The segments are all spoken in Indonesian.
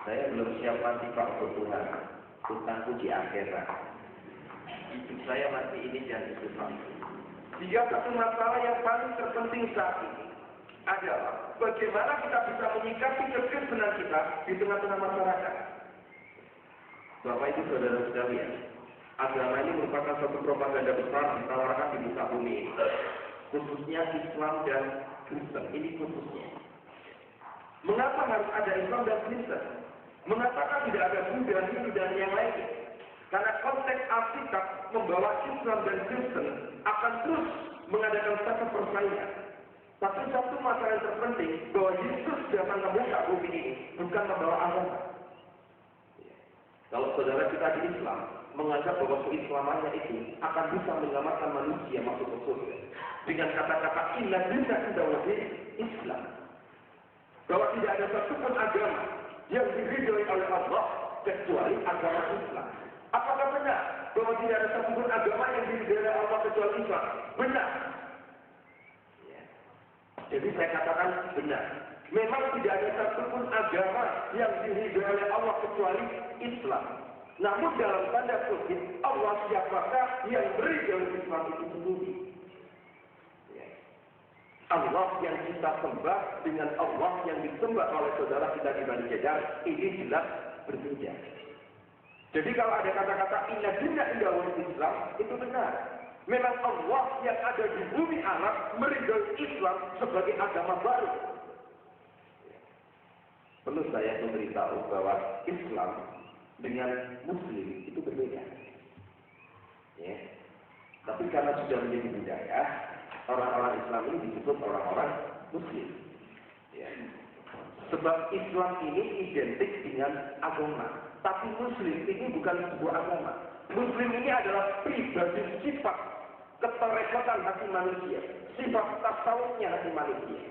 Saya belum siap mati Pak untuk Tuhan. Utangku di akhirat. Hidup saya masih ini dan itu mati. Jika satu masalah yang paling terpenting saat ini adalah bagaimana kita bisa menyikapi kekristenan kita di tengah-tengah masyarakat. Bapak Ibu Saudara sekalian, agama ini merupakan satu propaganda besar ditawarkan di muka bumi ini. Khususnya Islam dan Kristen, ini khususnya. Mengapa harus ada Islam dan Kristen? Mengatakan tidak ada Buddha, Hindu dan yang lain? Karena konteks Alkitab membawa Islam dan Kristen akan terus mengadakan satu persaingan. Tapi satu masalah yang terpenting bahwa Yesus datang ke muka bumi ini bukan membawa agama. Kalau saudara kita di Islam menganggap bahwa keislamannya itu akan bisa menyelamatkan manusia masuk ke surga dengan kata-kata inna dina inda wajib Islam, bahwa tidak ada satupun agama yang diridhoi oleh Allah kecuali agama Islam. Apakah benar bahwa tidak ada satupun agama yang diridhoi oleh Allah kecuali Islam? Benar. Jadi saya katakan benar. Memang tidak ada satupun agama yang diridhoi oleh Allah kecuali Islam. Namun dalam tanda kutip Allah siapakah yang meridhoi Islam itu sendiri? Allah yang kita sembah dengan Allah yang disembah oleh saudara kita di Bani Jedar, ini jelas berbeda. Jadi kalau ada kata-kata inna dina inda wajib Islam, itu benar. Memang Allah yang ada di bumi Arab meridhoi Islam sebagai agama baru. Perlu saya memberitahu bahwa Islam dengan Muslim itu berbeda. Ya. Tapi karena sudah menjadi budaya, orang-orang Islam ini disebut orang-orang Muslim. Ya. Sebab Islam ini identik dengan agama. Tapi Muslim ini bukan sebuah agama. Muslim ini adalah pribadi sifat keterikatan hati manusia. Sifat tasawufnya hati manusia.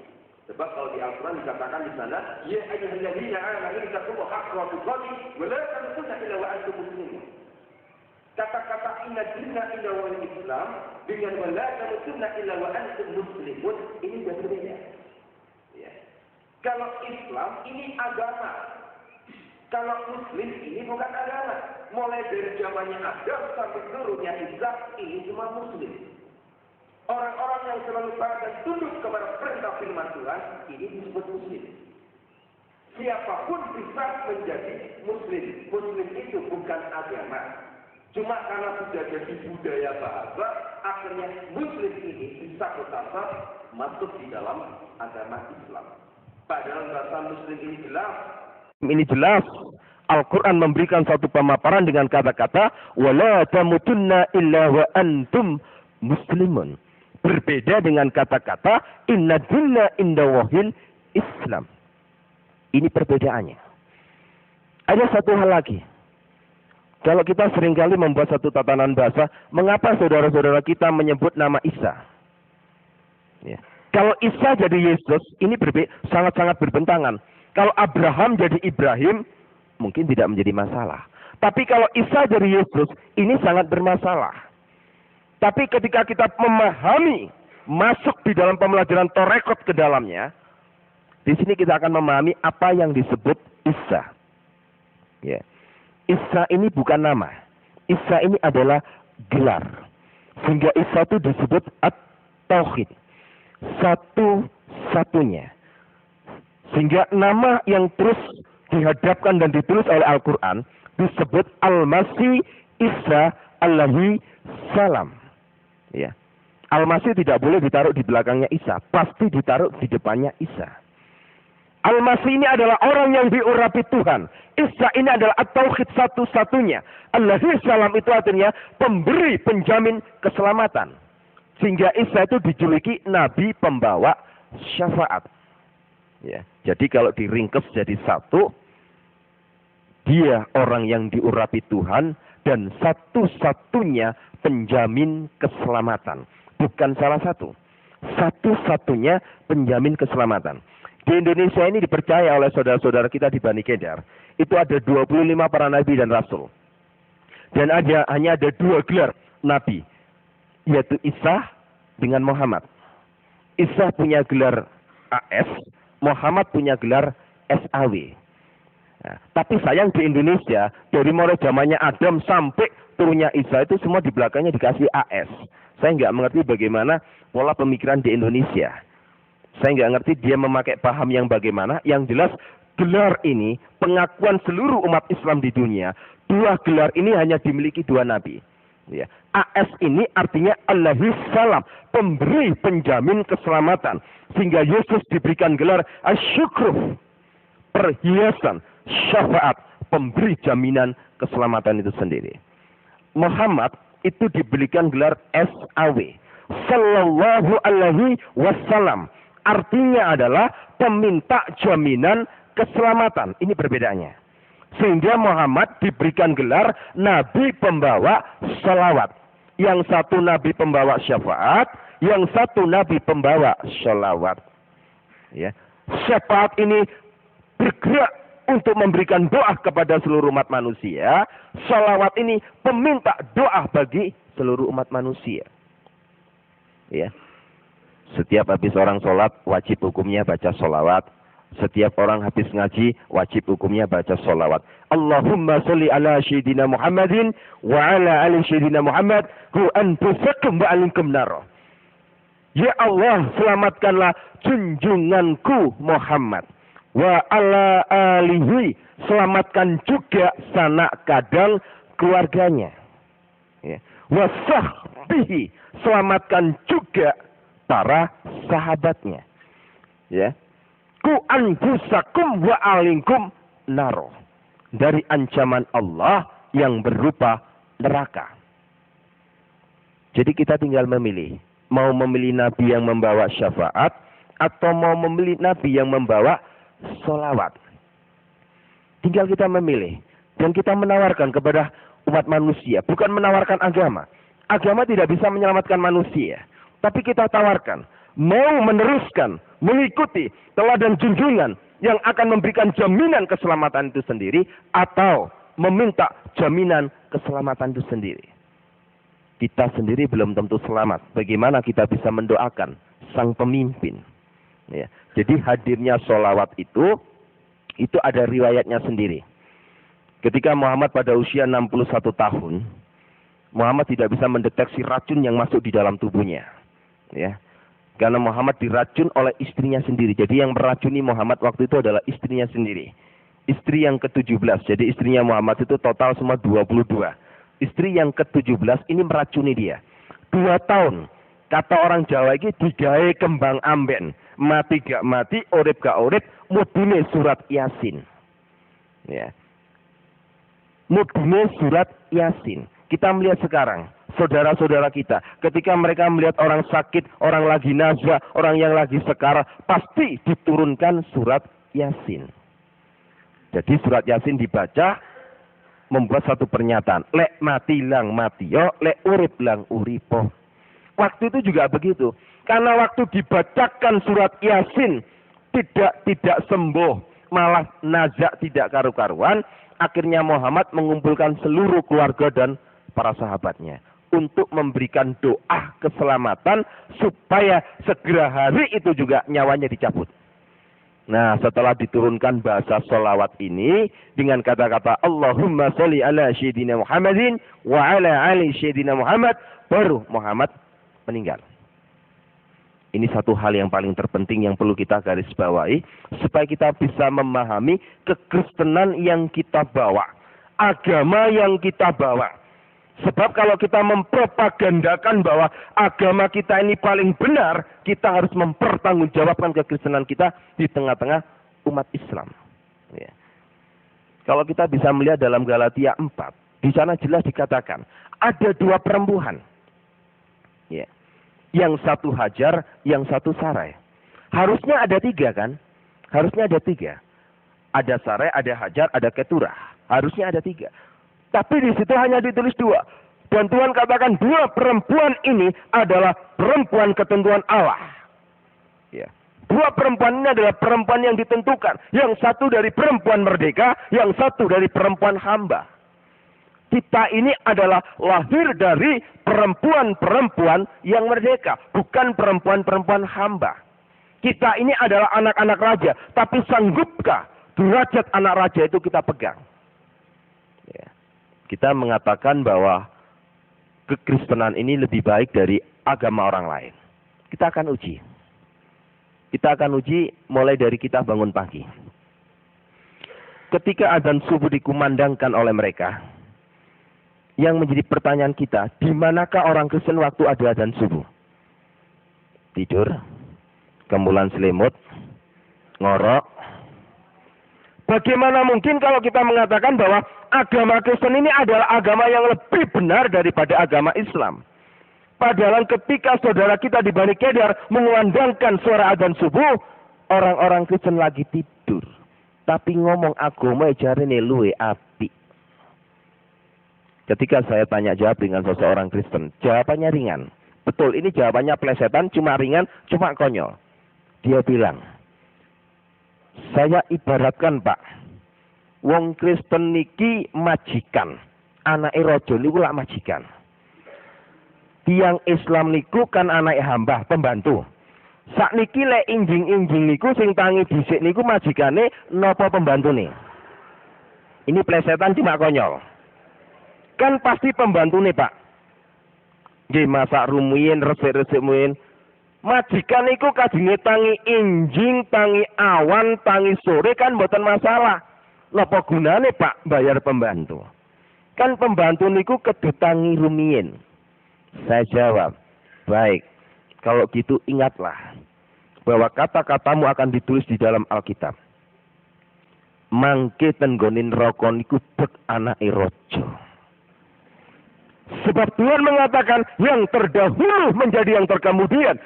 Sebab kalau di Al-Quran dikatakan di sana, ya ayyuhalladzina amanu taqullaha haqqa tuqatih wa la tamutunna illa wa antum muslimun. Kata-kata inna dina inda wal Islam dengan wa la tamutunna illa wa antum muslimun ini berbeda. Ya. Kalau Islam ini agama. Kalau Muslim ini bukan agama. Mulai dari zamannya Adam sampai turunnya Isa ini cuma Muslim. Orang-orang yang selalu taat dan tunduk kepada perintah firman Tuhan ini disebut Muslim. Siapapun bisa menjadi Muslim. Muslim itu bukan agama. Cuma karena sudah jadi budaya bahasa, akhirnya Muslim ini bisa bertasar masuk di dalam agama Islam. Padahal bahasa Muslim ini jelas. Ini jelas. Al-Quran memberikan satu pemaparan dengan kata-kata wala tamutunna illa wa antum muslimun. Berbeda dengan kata-kata inna dina inda wahil Islam. Ini perbedaannya. Ada satu hal lagi. Kalau kita seringkali membuat satu tatanan bahasa, mengapa saudara-saudara kita menyebut nama Isa? Ya. Kalau Isa jadi Yesus, ini sangat-sangat berbentangan. Kalau Abraham jadi Ibrahim, mungkin tidak menjadi masalah. Tapi kalau Isa jadi Yesus, ini sangat bermasalah. Tapi ketika kita memahami, masuk di dalam pembelajaran Torekot ke dalamnya, di sini kita akan memahami apa yang disebut Isa. Ya. Isa ini bukan nama. Isa ini adalah gelar. Sehingga Isa itu disebut At-Tauhid. Satu-satunya. Sehingga nama yang terus dihadapkan dan ditulis oleh Al-Quran disebut Al-Masih Isa alaihi salam. Ya. Al-Masih tidak boleh ditaruh di belakangnya Isa, pasti ditaruh di depannya Isa. Al-Masih ini adalah orang yang diurapi Tuhan. Isa ini adalah At-Tauhid satu-satunya. Alaihi salam itu artinya pemberi penjamin keselamatan. Sehingga Isa itu dijuluki Nabi pembawa syafaat. Ya, jadi kalau diringkes jadi satu, dia orang yang diurapi Tuhan dan satu-satunya penjamin keselamatan. Bukan salah satu. Satu-satunya penjamin keselamatan. Di Indonesia ini dipercaya oleh saudara-saudara kita di Bani Kedar. Itu ada 25 para nabi dan rasul. Dan hanya ada 2 gelar nabi. Yaitu Isa dengan Muhammad. Isa punya gelar AS. Muhammad punya gelar SAW. Nah, tapi sayang di Indonesia, dari mulai zamannya Adam sampai turunnya Isa itu semua di belakangnya dikasih AS. Saya nggak mengerti bagaimana pola pemikiran di Indonesia. Saya nggak ngerti dia memakai paham yang bagaimana. Yang jelas gelar ini pengakuan seluruh umat Islam di dunia. Dua gelar ini hanya dimiliki dua nabi. Ya. AS ini artinya Allahus Salam, pemberi penjamin keselamatan. Sehingga Yesus diberikan gelar Asyukruh, perhiasan, syafaat, pemberi jaminan keselamatan itu sendiri. Muhammad itu diberikan gelar SAW, Sallallahu Alaihi Wasallam. Artinya adalah peminta jaminan keselamatan. Ini perbedaannya. Sehingga Muhammad diberikan gelar Nabi pembawa salawat. Yang satu Nabi pembawa syafaat, yang satu Nabi pembawa salawat. Ya. Syafaat ini bergerak untuk memberikan doa kepada seluruh umat manusia. Salawat ini peminta doa bagi seluruh umat manusia. Ya. Setiap habis orang sholat, wajib hukumnya baca sholawat. Setiap orang habis ngaji, wajib hukumnya baca sholawat. Allahumma sholli ala syedina Muhammadin wa ala ali syedina Muhammad hu anfusakum wa alinkum naro. Ya Allah, selamatkanlah junjunganku Muhammad. Wa ala alihi, selamatkan juga sanak kadang keluarganya. Ya. Wa sahbihi, selamatkan juga para sahabatnya. Ya. Ku anfusakum wa alinkum naro. Dari ancaman Allah yang berupa neraka. Jadi kita tinggal memilih. Mau memilih Nabi yang membawa syafaat atau mau memilih Nabi yang membawa sholawat. Tinggal kita memilih. Dan kita menawarkan kepada umat manusia. Bukan menawarkan agama. Agama tidak bisa menyelamatkan manusia. Tapi kita tawarkan. Mau meneruskan, mengikuti teladan junjungan yang akan memberikan jaminan keselamatan itu sendiri. Atau meminta jaminan keselamatan itu sendiri. Kita sendiri belum tentu selamat. Bagaimana kita bisa mendoakan sang pemimpin. Ya. Jadi hadirnya sholawat itu ada riwayatnya sendiri. Ketika Muhammad pada usia 61 tahun, Muhammad tidak bisa mendeteksi racun yang masuk di dalam tubuhnya. Ya. Karena Muhammad diracun oleh istrinya sendiri. Jadi yang meracuni Muhammad waktu itu adalah istrinya sendiri. Istri yang ke-17. Jadi istrinya Muhammad itu total semua 22. Istri yang ke-17 ini meracuni dia. 2 tahun. Kata orang Jawa ini digawe kembang amben. Mati gak mati, urip gak urip, mudune surat Yasin. Ya. Mudune surat Yasin. Kita melihat sekarang, saudara-saudara kita, ketika mereka melihat orang sakit, orang lagi nazah, orang yang lagi sekar, pasti diturunkan surat Yasin. Jadi surat Yasin dibaca, membuat satu pernyataan. Lek mati lang mati yo, lek urip lang uripo. Waktu itu juga begitu. Karena waktu dibacakan surat Yasin tidak sembuh, malah nazak tidak karu-karuan, akhirnya Muhammad mengumpulkan seluruh keluarga dan para sahabatnya untuk memberikan doa keselamatan supaya segera hari itu juga nyawanya dicabut. Nah, setelah diturunkan bahasa sholawat ini dengan kata-kata Allahumma sholli ala syedina Muhammadin wa ala ali syedina Muhammad, baru Muhammad meninggal. Ini satu hal yang paling terpenting yang perlu kita garis bawahi supaya kita bisa memahami kekristenan yang kita bawa, agama yang kita bawa. Sebab kalau kita mempropagandakan bahwa agama kita ini paling benar, kita harus mempertanggungjawabkan kekristenan kita di tengah-tengah umat Islam. Ya. Kalau kita bisa melihat dalam Galatia 4, di sana jelas dikatakan ada 2 perempuan. Ya. Yang satu Hajar, yang satu Sarai. Harusnya ada 3 kan? Harusnya ada 3. Ada Sarai, ada Hajar, ada Keturah. Harusnya ada 3. Tapi di situ hanya ditulis 2. Dan Tuhan katakan 2 perempuan ini adalah perempuan ketentuan Allah. Ya. 2 perempuan ini adalah perempuan yang ditentukan. Yang satu dari perempuan merdeka, yang satu dari perempuan hamba. Kita ini adalah lahir dari perempuan-perempuan yang merdeka. Bukan perempuan-perempuan hamba. Kita ini adalah anak-anak raja. Tapi sanggupkah derajat anak raja itu kita pegang. Ya. Kita mengatakan bahwa kekristenan ini lebih baik dari agama orang lain. Kita akan uji. Kita akan uji mulai dari kita bangun pagi. Ketika adzan subuh dikumandangkan oleh mereka, yang menjadi pertanyaan kita, di manakah orang Kristen waktu ada adzan subuh? Tidur, kemulan selimut, ngorok. Bagaimana mungkin kalau kita mengatakan bahwa agama Kristen ini adalah agama yang lebih benar daripada agama Islam? Padahal ketika saudara kita di Bani Kedar mengumandangkan suara adzan subuh, orang-orang Kristen lagi tidur. Tapi ngomong agama jarene luwe api. Ketika saya tanya jawab dengan seseorang Kristen, jawabannya ringan. Betul, ini jawabannya plesetan, cuma ringan, cuma konyol. Dia bilang, saya ibaratkan Pak, wong Kristen niki majikan, anake raja niku lak majikan. Tiang Islam niku kan anake hamba, pembantu. Sakniki lek injing-injing niku sing tangi dhisik niku majikane napa pembantune? Ini plesetan cuma konyol. Kan pasti pembantune, Pak. Nggih masak rumiyin, resik-resik muin. Majikan niku kadine tangi injing, tangi awan, tangi sore kan mboten masalah. Napa gunane Pak bayar pembantu? Kan pembantu niku kedu tangi rumiyin. Saya jawab, baik. Kalau gitu ingatlah bahwa kata-katamu akan ditulis di dalam Alkitab. Mangke tenggonin neraka niku bek anake raja. Sebab Tuhan mengatakan yang terdahulu menjadi yang terkemudian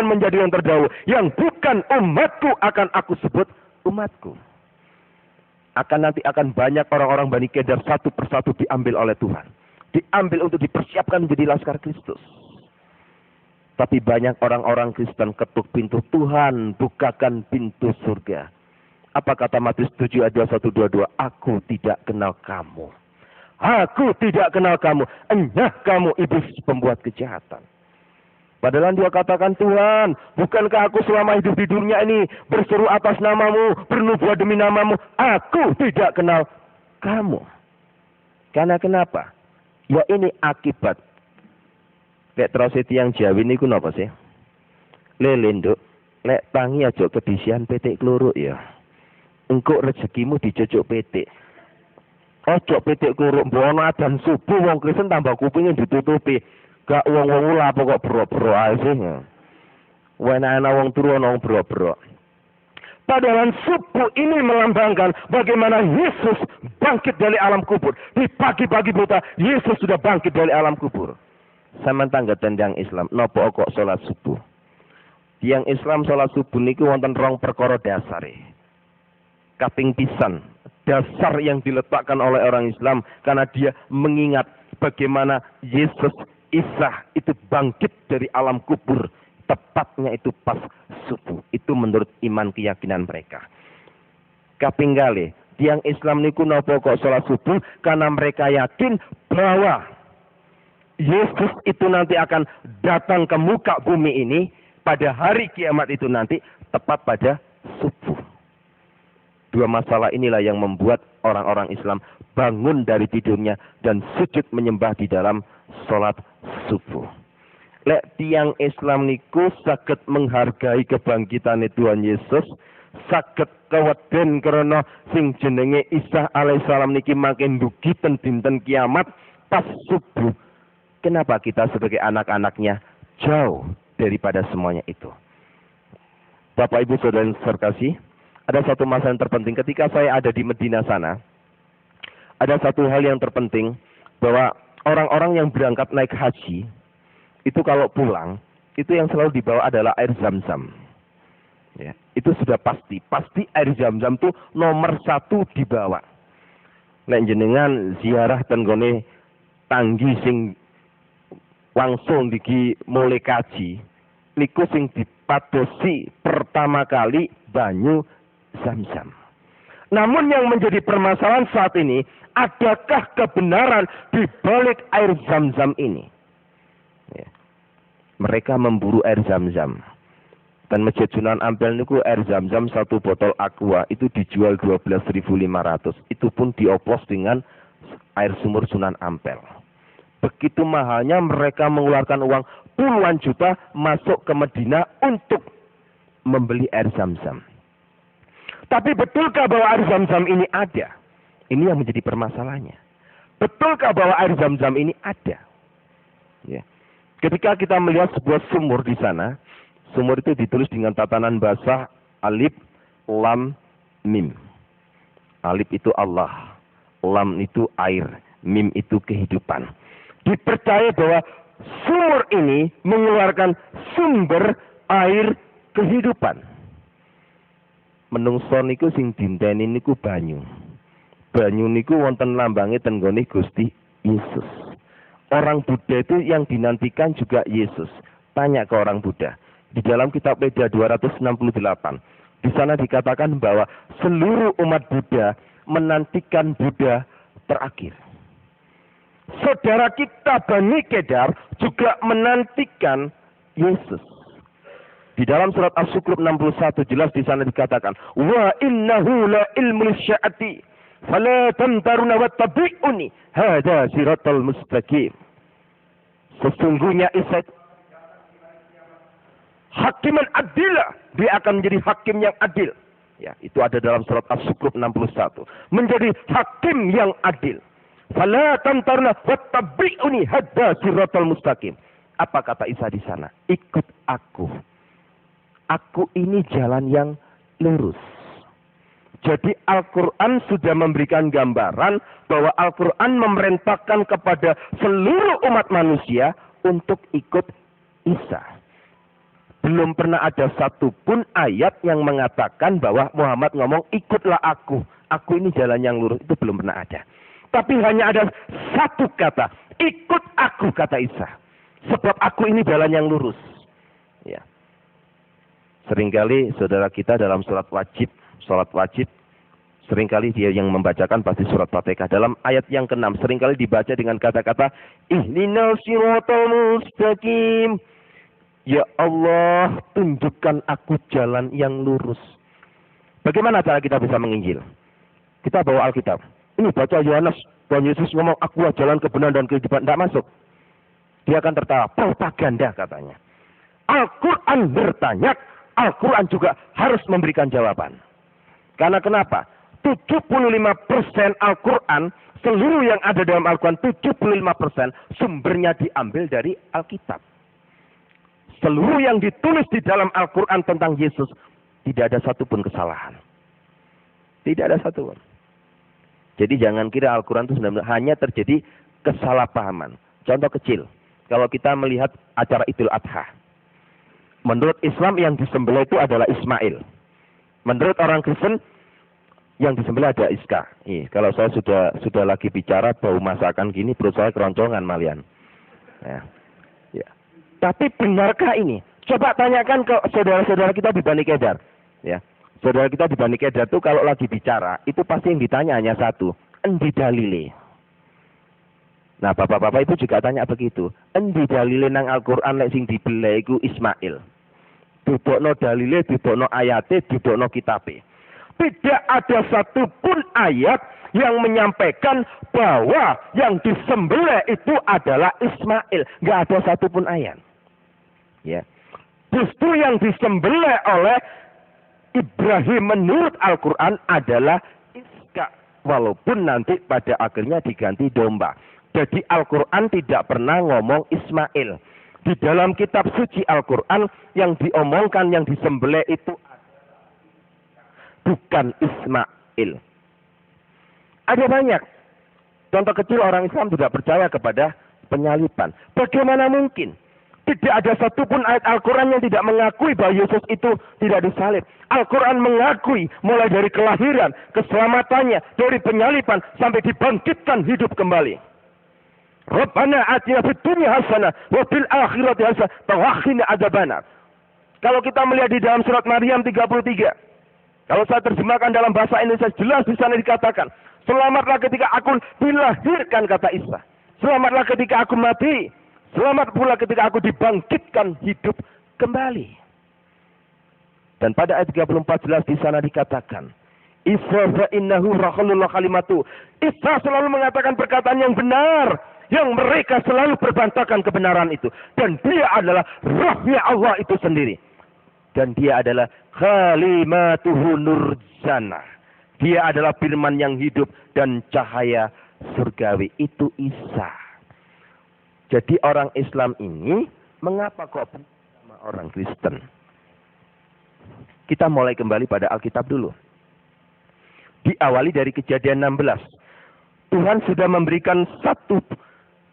menjadi yang terdahulu. Yang bukan umatku akan aku sebut umatku. Akan banyak orang-orang Bani Kedar satu persatu diambil oleh Tuhan. Diambil untuk dipersiapkan menjadi laskar Kristus. Tapi banyak orang-orang Kristen ketuk pintu Tuhan, bukakan pintu surga. Apa kata Matius 7 ayat 1-22? Aku tidak kenal kamu. Aku tidak kenal kamu. Enyah kamu iblis pembuat kejahatan. Padahal dia katakan, Tuhan, bukankah aku selama hidup di dunia ini berseru atas namamu, bernubuat demi namamu. Aku tidak kenal kamu. Karena kenapa? Ya ini akibat. Lek terus tiang Jawi niku napa sih? Lele nduk, lek tangi aja kedisian petik kluruk ya. Engko rezekimu dicucuk petik. Ojo petik kluruk mbono adzan subuh wong Kristen tambah kupinge ditutupi. Gak wong-wong ula kok bro-bro ae sih. Wena-wena wong turu ana wong bro-bro. Padahal subuh ini melambangkan bagaimana Yesus bangkit dari alam kubur. Di pagi-pagi buta, Yesus sudah bangkit dari alam kubur. Sama tangga tendang Islam, nopo kok sholat subuh. Tiang Islam sholat subuh niku wonten rong perkara dasar. Kaping pisan, dasar yang diletakkan oleh orang Islam karena dia mengingat bagaimana Yesus Isa itu bangkit dari alam kubur. Tepatnya itu pas subuh. Itu menurut iman keyakinan mereka. Kaping kalih, tiang Islam niku nopo kok sholat subuh karena mereka yakin bahwa Yesus itu nanti akan datang ke muka bumi ini pada hari kiamat itu nanti tepat pada subuh. Dua masalah inilah yang membuat orang-orang Islam bangun dari tidurnya dan sujud menyembah di dalam sholat subuh. Lek tiang Islam niku saged menghargai kebangkitan Tuhan Yesus, saged keweden karena sing jenenge Isa alaihissalam niki makin dugi ten dinten kiamat pas subuh. Kenapa kita sebagai anak-anaknya jauh daripada semuanya itu? Bapak Ibu Saudara yang terkasih, ada satu masalah yang terpenting ketika saya ada di Medina sana. Ada satu hal yang terpenting bahwa orang-orang yang berangkat naik haji itu kalau pulang itu yang selalu dibawa adalah air zam-zam. Ya, itu sudah pasti air zam-zam itu nomor 1 dibawa. Nek jenengan ziarah ten gone tanggi sing langsung diki mulai kaji niku sing dipadosi pertama kali banyu zam-zam. Namun yang menjadi permasalahan saat ini, adakah kebenaran di balik air zam-zam ini? Ya. Mereka memburu air zam-zam. Dan Masjid Sunan Ampel niku air Zam-Zam 1 botol aqua itu dijual 12.500. Itu pun dioplos dengan air sumur Sunan Ampel. Begitu mahalnya mereka mengeluarkan uang puluhan juta masuk ke Medina untuk membeli air Zam-Zam. Tapi betulkah bahwa air Zam-Zam ini ada? Ini yang menjadi permasalahannya. Betulkah bahwa air Zam-Zam ini ada? Ya. Ketika kita melihat sebuah sumur di sana, sumur itu ditulis dengan tatanan bahasa alif, lam, mim. Alif itu Allah, lam itu air, mim itu kehidupan. Dipercaya bahwa sumur ini mengeluarkan sumber air kehidupan. Menungso niku sing dinteni niku banyu. Banyu niku wonten lambange tenggone Gusti Yesus. Orang Buddha itu yang dinantikan juga Yesus. Tanya ke orang Buddha. Di dalam kitab Weda 268. Di sana dikatakan bahwa seluruh umat Buddha menantikan Buddha terakhir. Saudara kita Bani Kedar juga menantikan Yesus. Di dalam surat As-Sukrub 61 jelas di sana dikatakan, wa innahu la ilmu sya'ati fala tamtaruna wattabi'uni hadza siratal mustaqim. Sesungguhnya Isa hakiman adila, dia akan menjadi hakim yang adil. Ya, itu ada dalam surat As-Sukrub 61. Menjadi hakim yang adil. Fala tamtaruna wattabi'uni hadza siratal mustaqim. Apa kata Isa di sana? Ikut aku. Aku ini jalan yang lurus. Jadi Al-Quran sudah memberikan gambaran bahwa Al-Quran memerintahkan kepada seluruh umat manusia untuk ikut Isa. Belum pernah ada satupun ayat yang mengatakan bahwa Muhammad ngomong ikutlah aku. Aku ini jalan yang lurus. Itu belum pernah ada. Tapi hanya ada satu kata. Ikut aku, kata Isa. Sebab aku ini jalan yang lurus. Ya. Seringkali saudara kita dalam sholat wajib, seringkali dia yang membacakan pasti surat Fatihah. Dalam ayat yang ke-6, seringkali dibaca dengan kata-kata, ihdinas siratal mustaqim. Ya Allah, tunjukkan aku jalan yang lurus. Bagaimana cara kita bisa menginjil? Kita bawa Alkitab. Ini baca Yohanes, Tuhan Yesus ngomong, akulah jalan kebenaran dan kehidupan. Tidak masuk. Dia akan tertawa, propaganda katanya. Al-Quran bertanya, Al-Quran juga harus memberikan jawaban. Karena kenapa? 75% Al-Quran, seluruh yang ada dalam Al-Quran, 75% sumbernya diambil dari Alkitab. Seluruh yang ditulis di dalam Al-Quran tentang Yesus, tidak ada satupun kesalahan. Tidak ada satupun. Jadi jangan kira Al-Quran itu sebenarnya hanya terjadi kesalahpahaman. Contoh kecil, kalau kita melihat acara Idul Adha. Menurut Islam yang disembelih itu adalah Ismail. Menurut orang Kristen yang disembelih ada Iska. Kalau saya sudah lagi bicara bau masakan gini, perut saya keroncongan malian. Ya. Ya. Tapi benarkah ini? Coba tanyakan ke saudara-saudara kita di Bani Kedar. Ya. Saudara kita di Bani Kedar itu kalau lagi bicara, itu pasti yang ditanya hanya satu. Endi dalile? Nah, bapak-bapak itu juga tanya begitu. Endi dalile nang Al-Quran lek sing dibeleh iku Ismail. Dudukno dalile, dudukno ayate, dudukno kitabe. Tidak ada satupun ayat yang menyampaikan bahwa yang disembelih itu adalah Ismail. Nggak ada satupun ayat. Ya. Justru yang disembelih oleh Ibrahim menurut Al-Quran adalah Iska. Walaupun nanti pada akhirnya diganti domba. Jadi Al-Quran tidak pernah ngomong Ismail. Di dalam kitab suci Al-Quran yang diomongkan, yang disembelih itu bukan Ismail. Ada banyak. Contoh kecil orang Islam tidak percaya kepada penyaliban. Bagaimana mungkin? Tidak ada satupun ayat Al-Quran yang tidak mengakui bahwa Yesus itu tidak disalib. Al-Quran mengakui mulai dari kelahiran, keselamatannya, dari penyaliban, sampai dibangkitkan hidup kembali. Rabbana atina fid dunya hasanah wa fil akhirati hasanah wa qina adzabannar. Kalau kita melihat di dalam surat Maryam 33, kalau saya terjemahkan dalam bahasa Indonesia jelas di sana dikatakan, selamatlah ketika aku dilahirkan, kata Isa. Selamatlah ketika aku mati. Selamat pula ketika aku dibangkitkan hidup kembali. Dan pada ayat 34 jelas di sana dikatakan, Isa fa innahu rakhulullah kalimatu. Isa selalu mengatakan perkataan yang benar, yang mereka selalu berbantahkan kebenaran itu. Dan dia adalah rohnya Allah itu sendiri. Dan dia adalah kalimatuhu nurjana. Dia adalah firman yang hidup dan cahaya surgawi. Itu Isa. Jadi orang Islam ini mengapa kok sama orang Kristen? Kita mulai kembali pada Alkitab dulu. Diawali dari Kejadian 16. Tuhan sudah memberikan satu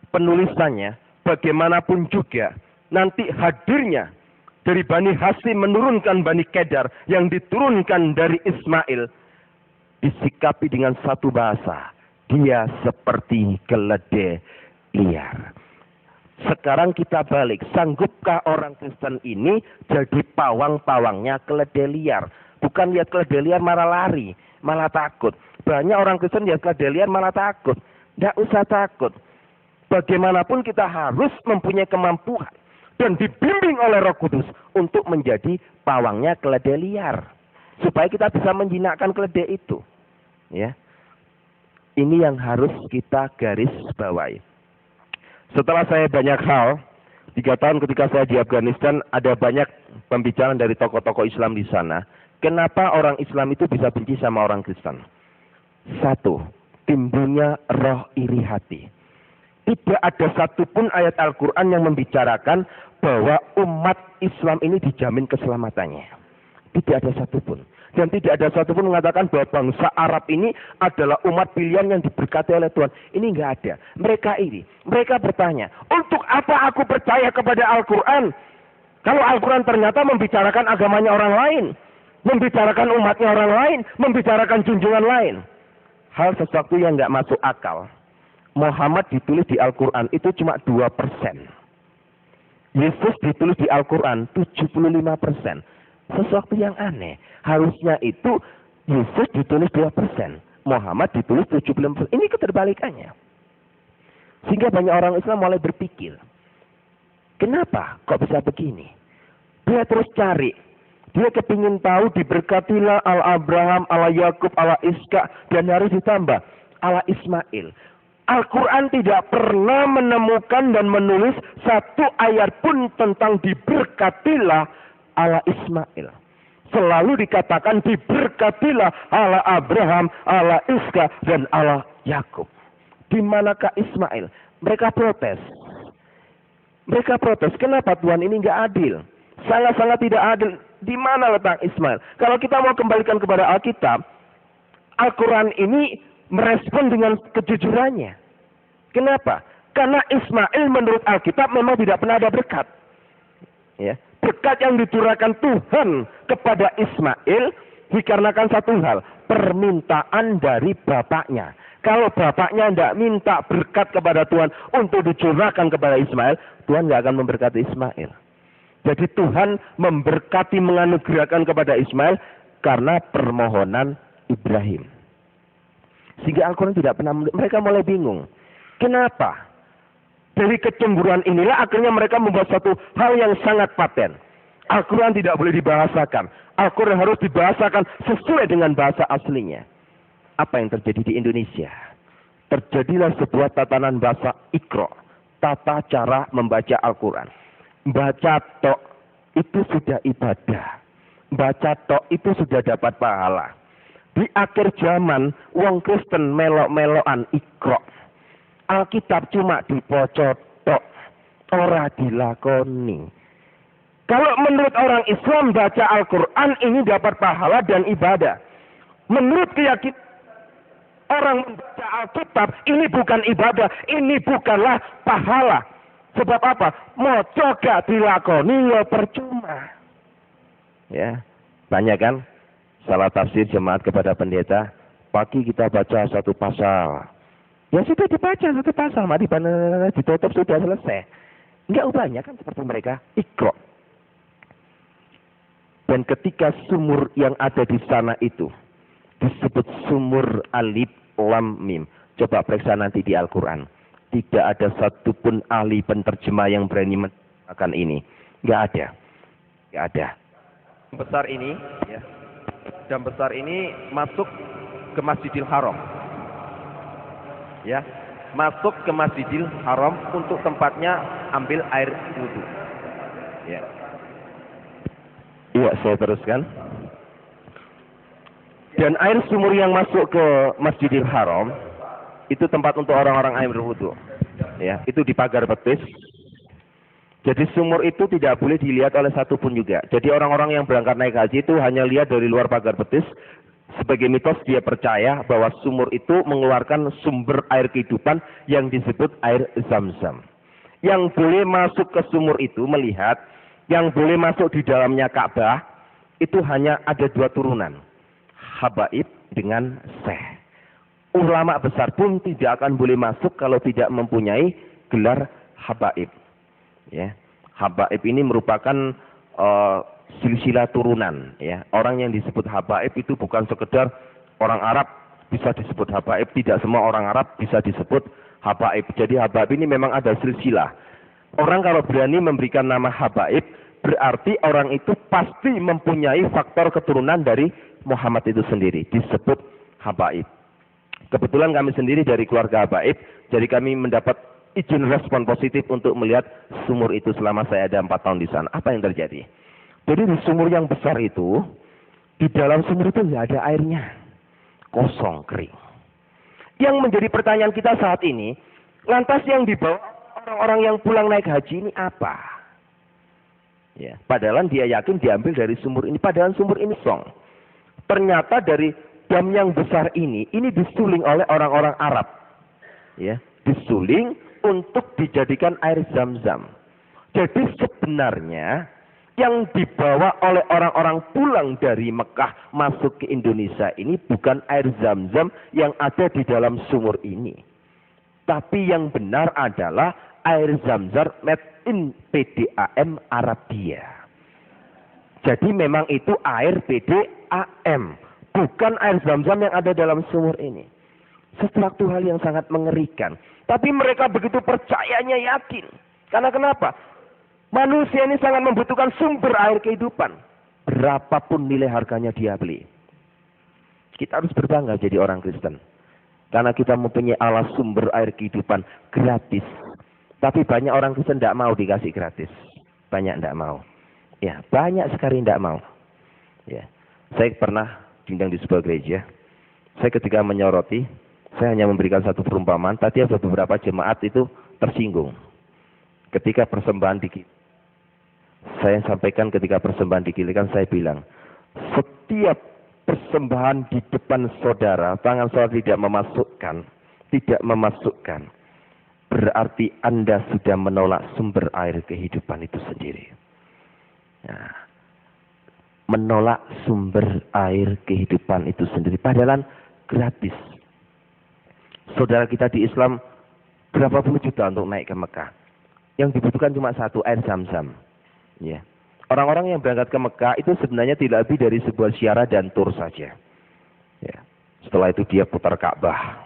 penulisannya. Bagaimanapun juga nanti hadirnya dari Bani Hasyim menurunkan Bani Kedar yang diturunkan dari Ismail. Disikapi dengan satu bahasa. Dia seperti keledai liar. Sekarang kita balik. Sanggupkah orang Kristen ini jadi pawang-pawangnya keledai liar? Bukan lihat keledai liar malah lari, malah takut. Banyak orang Kristen lihat keledai liar malah takut. Tidak usah takut. Bagaimanapun kita harus mempunyai kemampuan dan dibimbing oleh Roh Kudus untuk menjadi pawangnya keledai liar. Supaya kita bisa menjinakkan keledai itu. Ya. Ini yang harus kita garis bawahi. Setelah saya banyak hal, 3 tahun ketika saya di Afghanistan, ada banyak pembicaraan dari tokoh-tokoh Islam di sana. Kenapa orang Islam itu bisa benci sama orang Kristen? 1, timbulnya roh iri hati. Tidak ada satupun ayat Al-Quran yang membicarakan bahwa umat Islam ini dijamin keselamatannya. Tidak ada satupun. Dan tidak ada satupun mengatakan bahwa bangsa Arab ini adalah umat pilihan yang diberkati oleh Tuhan. Ini enggak ada. Mereka iri. Mereka bertanya, untuk apa aku percaya kepada Al-Quran? Kalau Al-Quran ternyata membicarakan agamanya orang lain. Membicarakan umatnya orang lain. Membicarakan junjungan lain. Hal sesuatu yang enggak masuk akal. Muhammad ditulis di Al-Quran itu cuma 2%. Yesus ditulis di Al-Quran 75%. Sesuatu yang aneh. Harusnya itu Yesus ditulis 2%. Muhammad ditulis 75%. Ini keterbalikannya. Sehingga banyak orang Islam mulai berpikir. Kenapa kok bisa begini? Dia terus cari. Dia kepingin tahu diberkatilah ala Abraham, ala Yakub, ala Ishak. Dan harus ditambah ala Ismail. Al-Quran tidak pernah menemukan dan menulis satu ayat pun tentang diberkatilah ala Ismail. Selalu dikatakan diberkatilah ala Abraham, ala Ishak, dan ala Yakub. Di manakah Ismail? Mereka protes. Mereka protes. Kenapa Tuhan ini nggak adil? Sangat-sangat tidak adil. Di mana letak Ismail? Kalau kita mau kembalikan kepada Alkitab, Al-Quran ini merespon dengan kejujurannya. Kenapa? Karena Ismail menurut Alkitab memang tidak pernah ada berkat. Ya. Berkat yang dicurahkan Tuhan kepada Ismail dikarenakan satu hal. Permintaan dari bapaknya. Kalau bapaknya tidak minta berkat kepada Tuhan untuk dicurahkan kepada Ismail, Tuhan tidak akan memberkati Ismail. Jadi Tuhan memberkati menganugerahkan kepada Ismail karena permohonan Ibrahim. Sehingga Al-Quran tidak pernah, mereka mulai bingung. Kenapa? Dari kecemburuan inilah akhirnya mereka membuat satu hal yang sangat paten. Al-Quran tidak boleh dibahasakan. Al-Quran harus dibahasakan sesuai dengan bahasa aslinya. Apa yang terjadi di Indonesia? Terjadilah sebuah tatanan bahasa Iqra. Tata cara membaca Al-Quran. Baca tok itu sudah ibadah. Baca tok itu sudah dapat pahala. Di akhir zaman, wong Kristen melok-melokan Iqra. Alkitab cuma dipocot tok. Ora dilakoni. Kalau menurut orang Islam baca Al-Quran ini dapat pahala dan ibadah. Menurut keyakinan orang membaca Alkitab ini bukan ibadah. Ini bukanlah pahala. Sebab apa? Moco gak dilakoni ya percuma. Ya, banyak kan? Salah tafsir jemaat kepada pendeta. Pagi kita baca satu pasal. Ya sudah dibaca satu pasal. Mari ditutup sudah selesai. Enggak ubahnya kan seperti mereka. Iqra. Dan ketika sumur yang ada di sana itu disebut sumur alif lam mim. Coba periksa nanti di Al-Quran. Tidak ada satupun ahli penterjemah yang berani mengatakan ini. Enggak ada. Enggak ada. besar ini, ya, dam besar ini masuk ke Masjidil Haram, ya, masuk ke Masjidil Haram untuk tempatnya ambil air wudhu. Ya. Iya, saya teruskan. Dan air sumur yang masuk ke Masjidil Haram itu tempat untuk orang-orang air wudhu. Ya, itu di pagar betis. Jadi sumur itu tidak boleh dilihat oleh satupun juga. Jadi orang-orang yang berangkat naik haji itu hanya lihat dari luar pagar betis. Sebagai mitos dia percaya bahwa sumur itu mengeluarkan sumber air kehidupan yang disebut air Zam-Zam. Yang boleh masuk ke sumur itu melihat, yang boleh masuk di dalamnya Ka'bah itu hanya ada dua turunan, habaib dengan syekh. Ulama besar pun tidak akan boleh masuk kalau tidak mempunyai gelar habaib. Ya, habaib ini merupakan silsilah turunan. Ya, orang yang disebut habaib itu bukan sekedar orang Arab bisa disebut habaib, tidak semua orang Arab bisa disebut habaib. Jadi habaib ini memang ada silsilah. Orang kalau berani memberikan nama habaib, berarti orang itu pasti mempunyai faktor keturunan dari Muhammad itu sendiri, disebut habaib. Kebetulan kami sendiri dari keluarga habaib, jadi kami mendapat izin respon positif untuk melihat sumur itu selama saya ada 4 tahun di sana. Apa yang terjadi? Jadi di sumur yang besar itu, di dalam sumur itu tidak ada airnya, kosong, kering. Yang menjadi pertanyaan kita saat ini, lantas yang dibawa orang-orang yang pulang naik haji ini apa? Ya, padahal dia yakin diambil dari sumur ini, padahal sumur ini kosong. Ternyata dari dam yang besar ini disuling oleh orang-orang Arab. Ya, disuling untuk dijadikan air Zam-Zam. Jadi sebenarnya yang dibawa oleh orang-orang pulang dari Mekah masuk ke Indonesia ini bukan air Zam-Zam yang ada di dalam sumur ini. Tapi yang benar adalah air Zam-Zam made in PDAM Arabia. Jadi memang itu air PDAM, bukan air Zam-Zam yang ada dalam sumur ini. Sesuatu hal yang sangat mengerikan. Tapi mereka begitu percayanya, yakin. Karena kenapa? Manusia ini sangat membutuhkan sumber air kehidupan. Berapapun nilai harganya dia beli. Kita harus berbangga jadi orang Kristen. Karena kita mempunyai alas sumber air kehidupan gratis. Tapi banyak orang Kristen tidak mau dikasih gratis. Banyak tidak mau. Ya, banyak sekali tidak mau. Ya, saya pernah diundang di sebuah gereja. Saya ketika menyoroti, saya hanya memberikan satu perumpamaan. Tadi ada beberapa jemaat itu tersinggung. Ketika persembahan saya sampaikan ketika persembahan dikilikan, saya bilang, setiap persembahan di depan saudara, tangan saudara tidak memasukkan, berarti Anda sudah menolak sumber air kehidupan itu sendiri. Nah, menolak sumber air kehidupan itu sendiri, padahal gratis. Saudara kita di Islam berapa puluh juta untuk naik ke Mekah. Yang dibutuhkan cuma satu, air Zam-Zam. Ya. Orang-orang yang berangkat ke Mekah itu sebenarnya tidak lebih dari sebuah ziarah dan tur saja. Ya. Setelah itu dia putar Ka'bah,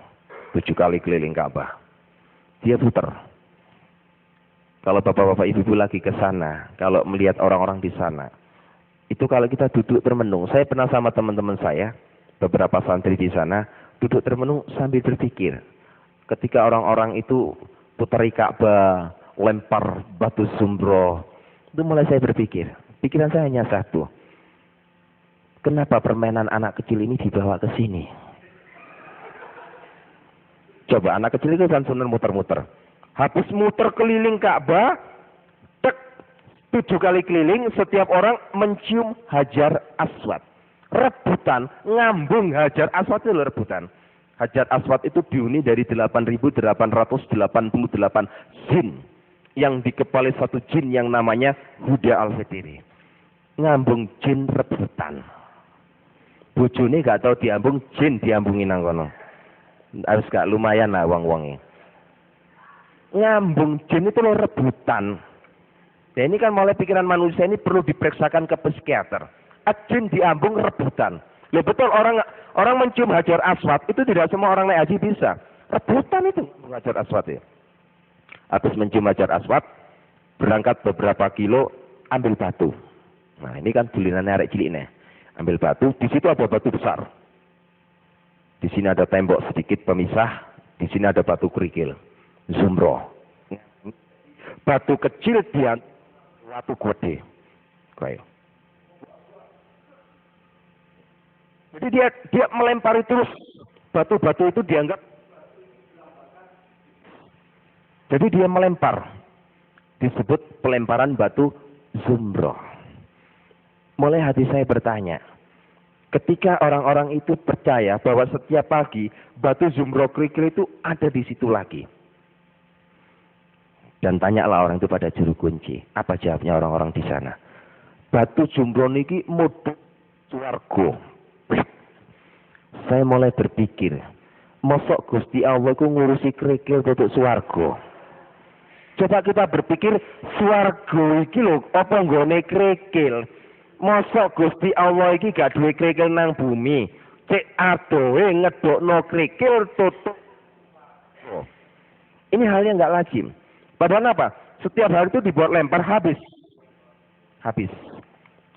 7 kali keliling Ka'bah. Dia putar. Kalau bapak-bapak ibu-ibu lagi ke sana, kalau melihat orang-orang di sana, itu kalau kita duduk termenung, saya pernah sama teman-teman saya, beberapa santri di sana, duduk termenung sambil berpikir. Ketika orang-orang itu putari Ka'bah, lempar batu sumbro, itu mulai saya berpikir. Pikiran saya hanya satu. Kenapa permainan anak kecil ini dibawa ke sini? Coba anak kecil itu kan sunan muter-muter. Habis muter keliling Ka'bah, 7 kali keliling, setiap orang mencium Hajar Aswad. Rebutan, ngambung Hajar Aswad itu rebutan. Hajar Aswad itu dihuni dari 8.888 jin. Yang dikepali satu jin yang namanya Huda Al-Fitri. Ngambung jin rebutan. Bojone gak tahu diambung, jin diambungin nang kono. Harus gak lumayan lah wong-wonge. Ngambung jin itu lo rebutan. Nah, ini kan mulai pikiran manusia ini perlu diperiksakan ke psikiater. Jin diambung rebutan. Ya betul, orang mencium Hajar Aswad itu tidak semua orang naik haji bisa. Rebutan itu Hajar Aswad ya. Habis mencium Hajar Aswad, berangkat beberapa kilo, ambil batu. Nah, ini kan bulinannya arek cilik nih. Ambil batu, di situ ada batu besar. Di sini ada tembok sedikit pemisah, di sini ada batu kerikil. Zumbro. Batu kecil dia batu gede. Kayak. Jadi dia melempari terus batu-batu itu dianggap. Jadi dia melempar. Disebut pelemparan batu zumbro. Mulai hati saya bertanya, ketika orang-orang itu percaya bahwa setiap pagi batu zumbro kerikil itu ada di situ lagi. Dan tanyalah orang itu pada juru kunci. Apa jawabnya orang-orang di sana? Batu zumbro niki mudhun swarga. Saya mulai berpikir, mosok Gusti Allah ku ngurusi kerikil untuk swarga. Coba kita berpikir, swarga iki lho apa nggone kerikil? Mosok Gusti Allah iki gak duwe kerikil nang bumi. Cek adohe ngedokno kerikil tutup. Ini hal yang gak lazim. Padahal apa? Setiap hari itu dibuat lempar habis. Habis.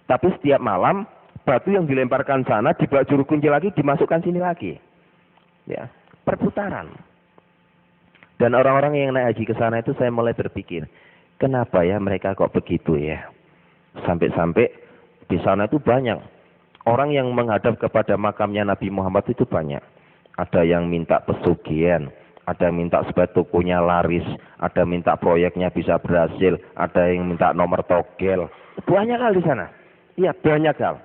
Tapi setiap malam batu yang dilemparkan sana dibawa juru kunci lagi dimasukkan sini lagi. Ya, perputaran. Dan orang-orang yang naik haji ke sana itu saya mulai berpikir, kenapa ya mereka kok begitu ya? Sampai-sampai di sana itu banyak orang yang menghadap kepada makamnya Nabi Muhammad itu banyak. Ada yang minta pesugihan, ada yang minta supaya tokonya laris, ada yang minta proyeknya bisa berhasil, ada yang minta nomor togel. Banyak hal di sana. Iya, banyak hal.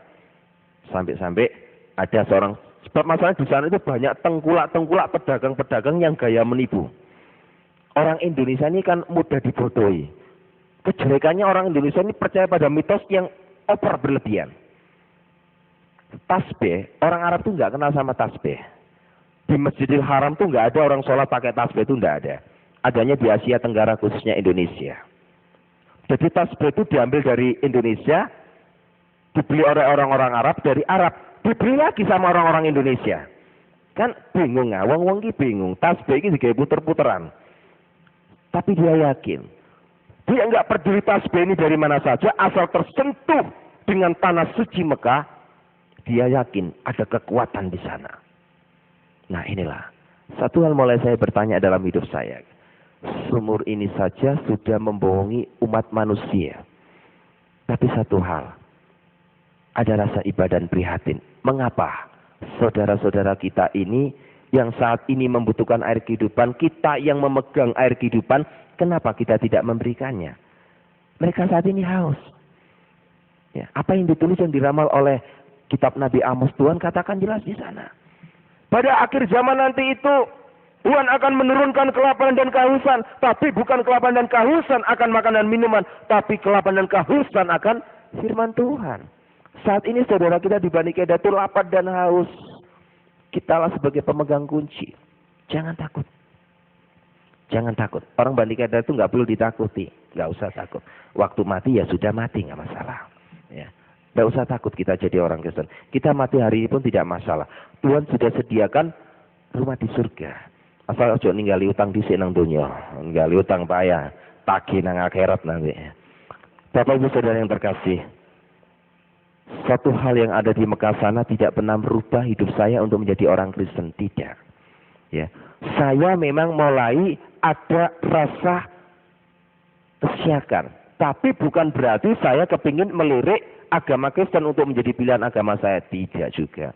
Sampai-sampai ada seorang, sebab masalah di sana itu banyak tengkulak-tengkulak pedagang-pedagang yang gaya menipu. Orang Indonesia ini kan mudah dibodohi. Kejelekannya orang Indonesia ini percaya pada mitos yang over berlebihan. Tasbih, orang Arab tuh nggak kenal sama tasbih. Di Masjidil Haram tuh nggak ada orang sholat pakai tasbih, itu nggak ada. Adanya di Asia Tenggara khususnya Indonesia. Jadi tasbih itu diambil dari Indonesia, dibeli oleh orang-orang Arab dari Arab, dibeli lagi sama orang-orang Indonesia. Kan bingung nggak? Wong-wong ki bingung. Tasbih ini digawe puter-puteran. Tapi dia yakin, dia nggak peduli tasbih ini dari mana saja, asal tersentuh dengan tanah suci Mekah, dia yakin ada kekuatan di sana. Nah inilah, satu hal mulai saya bertanya dalam hidup saya. Sumur ini saja sudah membohongi umat manusia. Tapi satu hal, ada rasa iba dan prihatin. Mengapa saudara-saudara kita ini yang saat ini membutuhkan air kehidupan, kita yang memegang air kehidupan, kenapa kita tidak memberikannya? Mereka saat ini haus. Ya, apa yang ditulis yang diramal oleh kitab Nabi Amos, Tuhan katakan jelas di sana. Pada akhir zaman nanti itu, Tuhan akan menurunkan kelaparan dan kehausan. Tapi bukan kelaparan dan kehausan akan makanan minuman, tapi kelaparan dan kehausan akan firman Tuhan. Saat ini saudara kita di Bani Kedah itu lapar dan haus. Kitalah sebagai pemegang kunci. Jangan takut. Jangan takut. Orang Bani Kedah itu nggak perlu ditakuti. Nggak usah takut. Waktu mati ya sudah mati, nggak masalah. Ya. Nggak usah takut kita jadi orang Kristen. Kita mati hari ini pun tidak masalah. Tuhan sudah sediakan rumah di surga. Asal ojo ninggali utang dhisik nang donya. Ninggali utang payah. Tagih nang akhirat nanti. Bapak Ibu Saudara yang terkasih. Satu hal yang ada di Mekah sana tidak pernah merubah hidup saya untuk menjadi orang Kristen. Tidak. Ya. Saya memang mulai ada rasa kesiakan. Tapi bukan berarti saya kepingin melirik agama Kristen untuk menjadi pilihan agama saya. Tidak juga.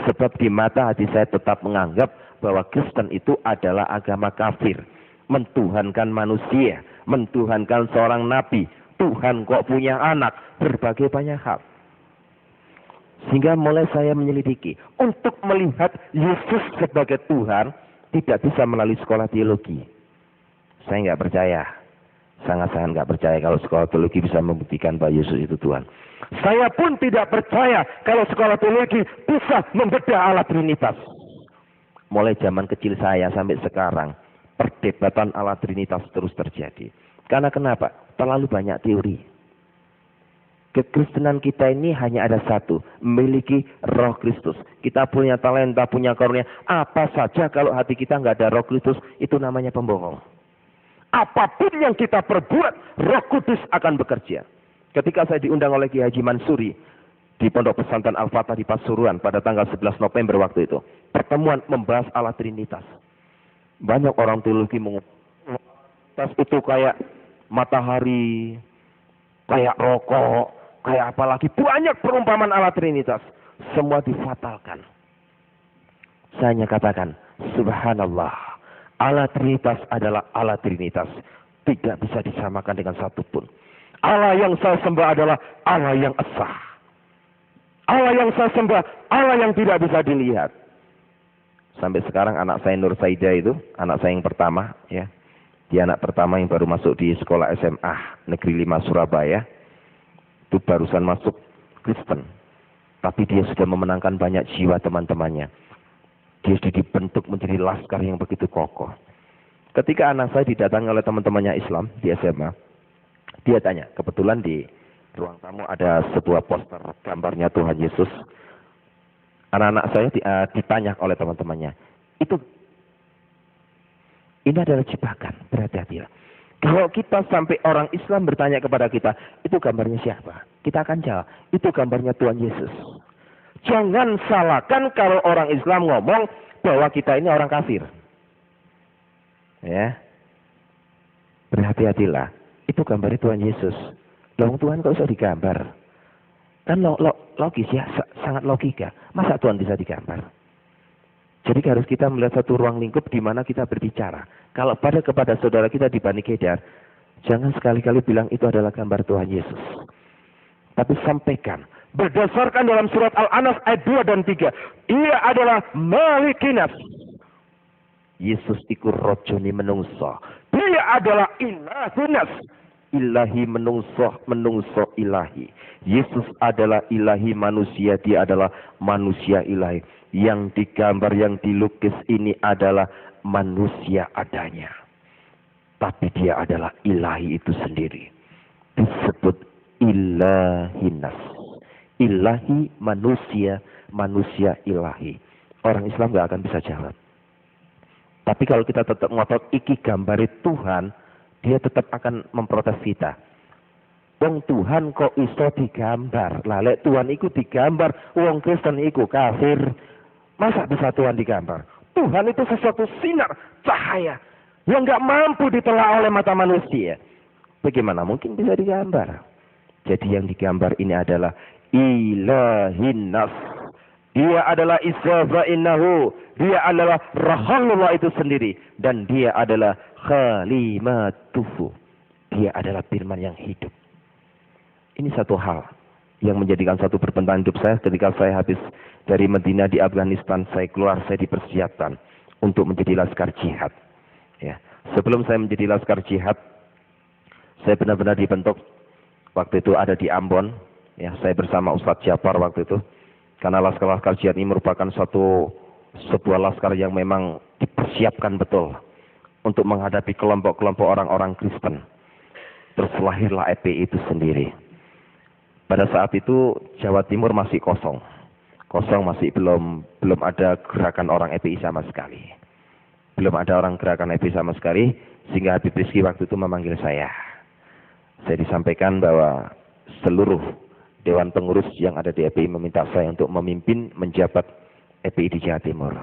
Sebab di mata hati saya tetap menganggap bahwa Kristen itu adalah agama kafir. Mentuhankan manusia. Mentuhankan seorang nabi. Tuhan kok punya anak. Berbagai banyak hal. Sehingga mulai saya menyelidiki. Untuk melihat Yesus sebagai Tuhan, tidak bisa melalui sekolah teologi. Saya nggak percaya. Sangat-sangat nggak percaya kalau sekolah teologi bisa membuktikan bahwa Yesus itu Tuhan. Saya pun tidak percaya kalau sekolah teologi bisa membedah Allah Trinitas. Mulai zaman kecil saya sampai sekarang, perdebatan Allah Trinitas terus terjadi. Karena kenapa? Terlalu banyak teori. Kekristenan kita ini hanya ada satu, memiliki Roh Kristus. Kita punya talenta, punya karunia. Apa saja kalau hati kita nggak ada Roh Kristus, itu namanya pembohong. Apapun yang kita perbuat, Roh Kudus akan bekerja. Ketika saya diundang oleh Kiai Haji Mansuri di Pondok Pesantren Al-Fatah di Pasuruan pada tanggal 11 November waktu itu. Pertemuan membahas ala Trinitas. Banyak orang teologi mengatakan itu kayak matahari, kayak rokok, kayak apalagi. Banyak perumpamaan ala Trinitas. Semua difatalkan. Saya hanya katakan, subhanallah. Ala Trinitas adalah ala Trinitas. Tidak bisa disamakan dengan satupun. Allah yang saya sembah adalah Allah yang esa. Allah yang saya sembah, Allah yang tidak bisa dilihat. Sampai sekarang anak saya Nur Saida itu, anak saya yang pertama, ya, dia anak pertama yang baru masuk di sekolah SMA Negeri 5 Surabaya, itu barusan masuk Kristen. Tapi dia sudah memenangkan banyak jiwa teman-temannya. Dia sudah dibentuk menjadi laskar yang begitu kokoh. Ketika anak saya didatangi oleh teman-temannya Islam di SMA, dia tanya, kebetulan di ruang tamu ada sebuah poster gambarnya Tuhan Yesus. Anak-anak saya ditanya oleh teman-temannya, ini adalah jebakan, berhati-hatilah. Kalau kita sampai orang Islam bertanya kepada kita, itu gambarnya siapa? Kita akan jawab, itu gambarnya Tuhan Yesus. Jangan salahkan kalau orang Islam ngomong bahwa kita ini orang kafir. Ya, berhati-hatilah, itu gambarnya Tuhan Yesus. Loh, Tuhan kok bisa digambar? Kan logis ya, sangat logika. Masa Tuhan bisa digambar? Jadi harus kita melihat satu ruang lingkup di mana kita berbicara. Kalau kepada saudara kita di Bani Kedar, jangan sekali-kali bilang itu adalah gambar Tuhan Yesus. Tapi sampaikan, berdasarkan dalam surat Al-Anas ayat 2 dan 3, ia adalah Malikinas. Yesus iku rojoni menungso. Dia adalah Ilahinas. Ilahi menungso ilahi. Yesus adalah ilahi manusia, dia adalah manusia ilahi. Yang digambar, yang dilukis ini adalah manusia adanya. Tapi dia adalah ilahi itu sendiri. Disebut ilahinas. Ilahi manusia, manusia ilahi. Orang Islam gak akan bisa jawab. Tapi kalau kita tetap ngotot iki gambari Tuhan, dia tetap akan memprotes kita. Wong Tuhan kok iso digambar? Lah lek Tuhan iku digambar, wong Kristen iku kafir. Masa bisa Tuhan digambar? Tuhan itu sesuatu sinar, cahaya yang enggak mampu ditelaah oleh mata manusia. Bagaimana mungkin bisa digambar? Jadi yang digambar ini adalah ilahin nas. Dia adalah Isa innahu. Dia adalah Rasulullah itu sendiri. Dan dia adalah Khalimatuhu. Dia adalah firman yang hidup. Ini satu hal yang menjadikan satu perbendaharaan hidup saya ketika saya habis dari Medina di Afghanistan. Saya keluar, saya dipersiapkan untuk menjadi laskar jihad. Ya. Sebelum saya menjadi laskar jihad, saya benar-benar dibentuk. Waktu itu ada di Ambon. Ya, saya bersama Ustadz Jafar waktu itu. Karena laskar-laskar jihad ini merupakan sebuah laskar yang memang dipersiapkan betul untuk menghadapi kelompok-kelompok orang-orang Kristen. Terus lahirlah EPI itu sendiri. Pada saat itu Jawa Timur masih kosong. Kosong, masih belum ada gerakan orang EPI sama sekali. Belum ada orang gerakan EPI sama sekali, sehingga Habib Rizki waktu itu memanggil saya. Saya disampaikan bahwa seluruh Dewan Pengurus yang ada di EPI meminta saya untuk memimpin menjabat EPI di Jawa Timur.